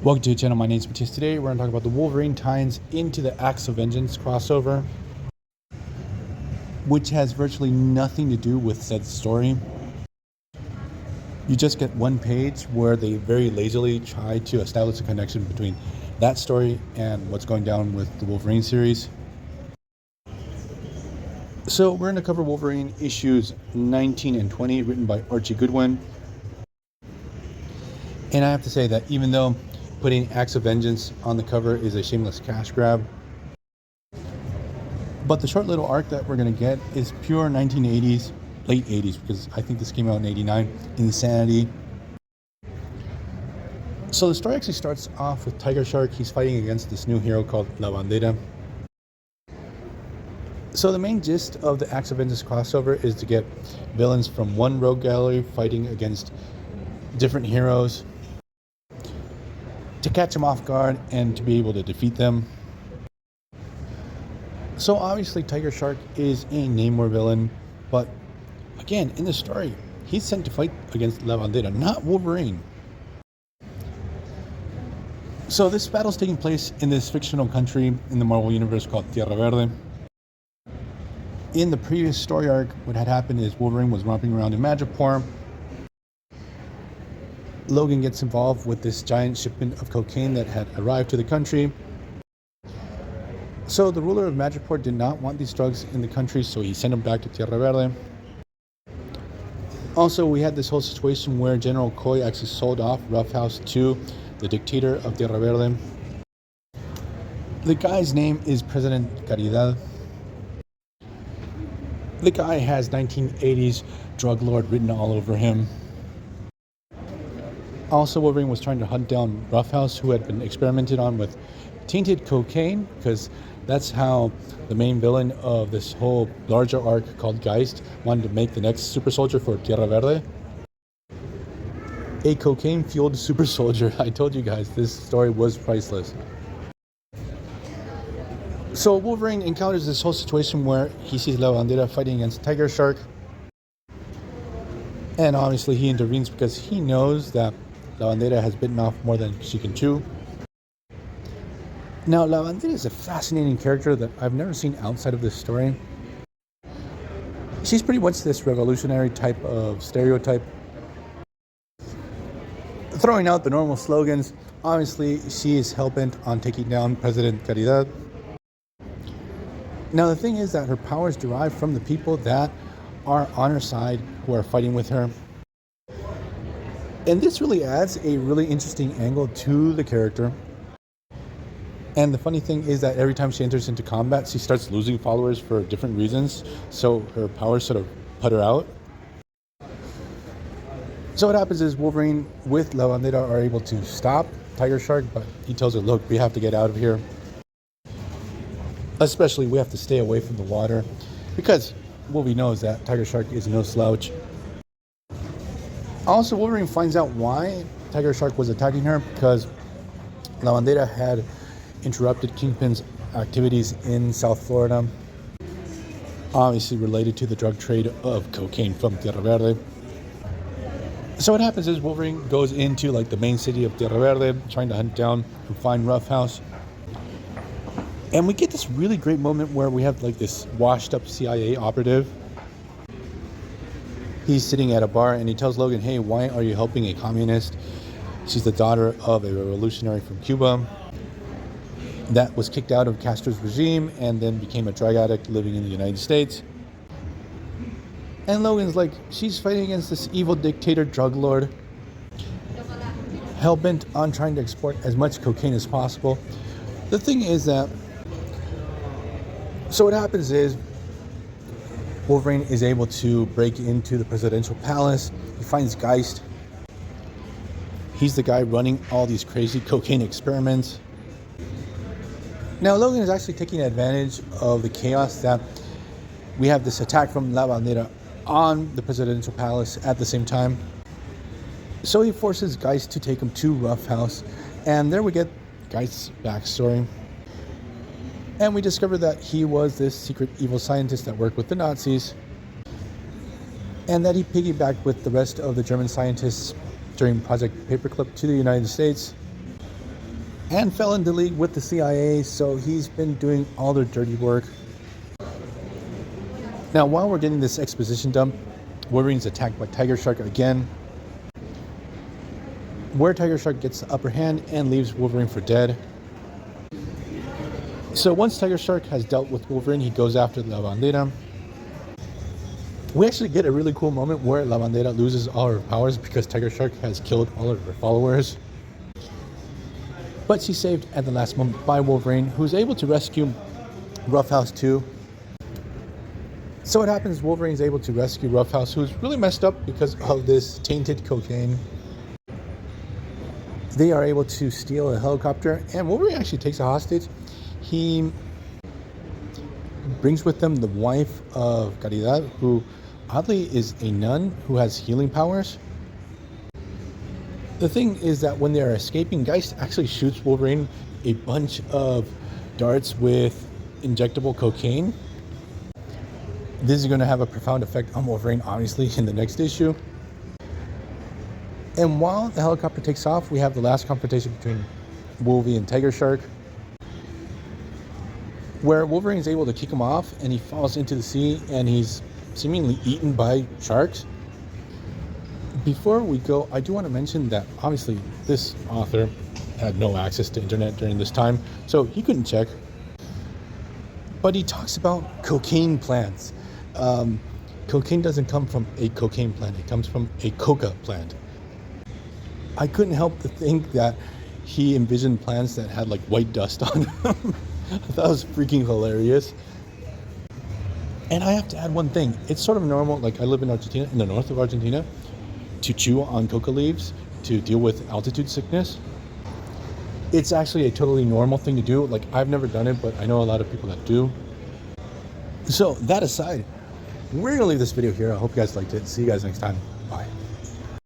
Welcome to the channel. My name is Matthias. Today we're going to talk about the Wolverine ties into the Acts of Vengeance crossover, which has virtually nothing to do with said story. You just get one page where they very lazily try to establish a connection between that story and what's going down with the Wolverine series. So we're going to cover Wolverine issues 19 and 20, written by Archie Goodwin. And I have to say that even though putting Acts of Vengeance on the cover is a shameless cash grab, but the short little arc that we're going to get is pure 1980s, late 80s, because I think this came out in 89, insanity. So the story actually starts off with Tiger Shark. He's fighting against this new hero called La Bandera. So the main gist of the Acts of Vengeance crossover is to get villains from one rogue gallery fighting against different heroes, to catch them off guard and to be able to defeat them. So obviously Tiger Shark is a Namor villain, but again, in the story, he's sent to fight against La Bandera, not Wolverine. So this battle's taking place in this fictional country in the Marvel Universe called Tierra Verde. In the previous story arc, what had happened is Wolverine was romping around in Madripoor. Logan gets involved with this giant shipment of cocaine that had arrived to the country. So the ruler of Madripoor did not want these drugs in the country, so he sent them back to Tierra Verde. Also, we had this whole situation where General Coy actually sold off Roughhouse to the dictator of Tierra Verde. The guy's name is President Caridad. The guy has 1980s drug lord written all over him. Also, Wolverine was trying to hunt down Roughhouse, who had been experimented on with tainted cocaine, because that's how the main villain of this whole larger arc called Geist wanted to make the next super soldier for Tierra Verde. A cocaine-fueled super soldier. I told you guys, this story was priceless. So Wolverine encounters this whole situation where he sees La Bandera fighting against Tiger Shark. And obviously he intervenes because he knows that La Bandera has bitten off more than she can chew. Now, La Bandera is a fascinating character that I've never seen outside of this story. She's pretty much this revolutionary type of stereotype, throwing out the normal slogans. Obviously, she is hell-bent on taking down President Caridad. Now, the thing is that her powers derive from the people that are on her side, who are fighting with her. And this really adds a really interesting angle to the character. And the funny thing is that every time she enters into combat, she starts losing followers for different reasons. So her powers sort of put her out. So what happens is Wolverine with La Bandera are able to stop Tiger Shark, but he tells her, look, we have to get out of here. Especially, we have to stay away from the water, because Wolverine knows that Tiger Shark is no slouch. Also, Wolverine finds out why Tiger Shark was attacking her, because La Bandera had interrupted Kingpin's activities in South Florida, obviously related to the drug trade of cocaine from Tierra Verde. So what happens is Wolverine goes into like the main city of Tierra Verde, trying to hunt down and find Roughhouse. And we get this really great moment where we have like this washed up CIA operative. He's sitting at a bar and he tells Logan, hey, why are you helping a communist? She's the daughter of a revolutionary from Cuba that was kicked out of Castro's regime and then became a drug addict living in the United States. And Logan's like, she's fighting against this evil dictator drug lord, hell-bent on trying to export as much cocaine as possible. The thing is that, so what happens is Wolverine is able to break into the presidential palace. He finds Geist. He's the guy running all these crazy cocaine experiments. Now, Logan is actually taking advantage of the chaos that we have this attack from La Bandera on the presidential palace at the same time. So he forces Geist to take him to Roughhouse, and there we get Geist's backstory. And we discover that he was this secret evil scientist that worked with the Nazis, and that he piggybacked with the rest of the German scientists during Project Paperclip to the United States. and fell into league with the CIA, so he's been doing all their dirty work. Now, while we're getting this exposition dump, Wolverine's attacked by Tiger Shark again, where Tiger Shark gets the upper hand and leaves Wolverine for dead. So once Tiger Shark has dealt with Wolverine, he goes after La Bandera. We actually get a really cool moment where La Bandera loses all her powers because Tiger Shark has killed all of her followers. But she's saved at the last moment by Wolverine, who's able to rescue Roughhouse too. So what happens is Wolverine's able to rescue Roughhouse, who's really messed up because of this tainted cocaine. They are able to steal a helicopter, and Wolverine actually takes a hostage. He brings with them the wife of Caridad, who oddly is a nun who has healing powers. The thing is that when they're escaping, Geist actually shoots Wolverine a bunch of darts with injectable cocaine. This is going to have a profound effect on Wolverine, obviously, in the next issue. And while the helicopter takes off, we have the last confrontation between Wolverine and Tiger Shark, where Wolverine is able to kick him off and he falls into the sea and he's seemingly eaten by sharks. Before we go, I do want to mention that obviously this author had no access to internet during this time, so he couldn't check. But he talks about cocaine plants. Cocaine doesn't come from a cocaine plant, it comes from a coca plant. I couldn't help to think that he envisioned plants that had like white dust on them. I thought it was freaking hilarious. And I have to add one thing. It's sort of normal, like I live in Argentina, in the north of Argentina, to chew on coca leaves to deal with altitude sickness. It's actually a totally normal thing to do. Like I've never done it, but I know a lot of people that do. So that aside, we're going to leave this video here. I hope you guys liked it. See you guys next time. Bye.